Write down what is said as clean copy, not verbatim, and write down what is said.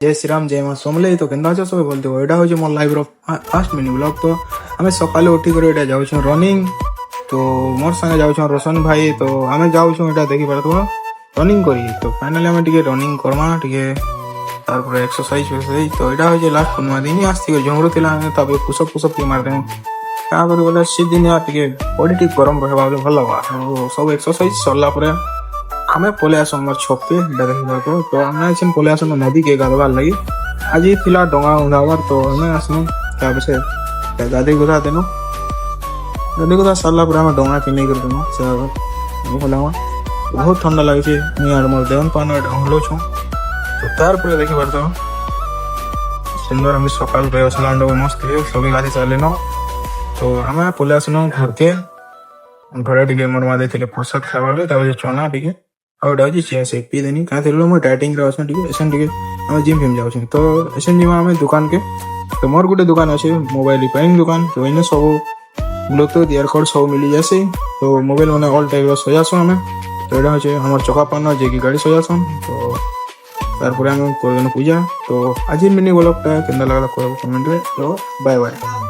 जय श्री राम जय माँ समले तो केन्दा छ सब बोलते हो एटा हो more life row first mini blog. तो आमे सकाले उठी कर एटा जाउ छ रनिंग। तो मोर संगे जाउ छ रोशन भाई। तो आमे जाउ छ एटा देखि परतो रनिंग करी। तो फाइनली आमे टिके रनिंग करमा टिके तार पर एक्सरसाइज। तो एटा हो लास्ट 15 दिन आस्ती को जंगरो थिला तबे पुशअप के मार दे का पर बोले सी दिन या टिके बॉडी टिक गरम रहबा भल लगवा। तो सब एक्सरसाइज सरला परे आमे पले आसो मोर छप पे देखा को। तो आमे छिन पले आसो नदी के गाधवार लगी आज थिला डोंगा उंधावर। तो आमे आसनो क्या बसे गाधी गुधा देनो गाधी गुधा सरला पर आमे डोंगा किने कर देनो से भलावा बहुत ठंडा लागे छे। मी आर मोर देवन पानो हलो छु। तो तार पर देखि परतो सुंदर हम सकाल पे असलांडो मस्त है सभी गाधी चलेनो। तो आमे पले आसनो घर के घरे टिके मोर मा देथिले पोषक खावाले तबे चना टिके और डाउजी चिया से पी देनी का थेलो मो डाइटिंग रे असन टिके एसन टिके हम जिम फिम जाउ छी। तो एसन जिम हम दुकान के तो मोर गुटे दुकान अछि मोबाइल रिपेयरिंग दुकान। तो इने सब ब्लूटूथ ईयरकॉर्ड सब मिली जासे। तो मोबाइल माने ऑल टाइप रो सजासो हमें। तो एडा होचे हमर चका पाना जे की गाड़ी सजासन। तो तार पर हम कोन पूजा। तो आज मिनी ब्लॉग ता केंदा लागला को कमेंट रे। तो बाय बाय।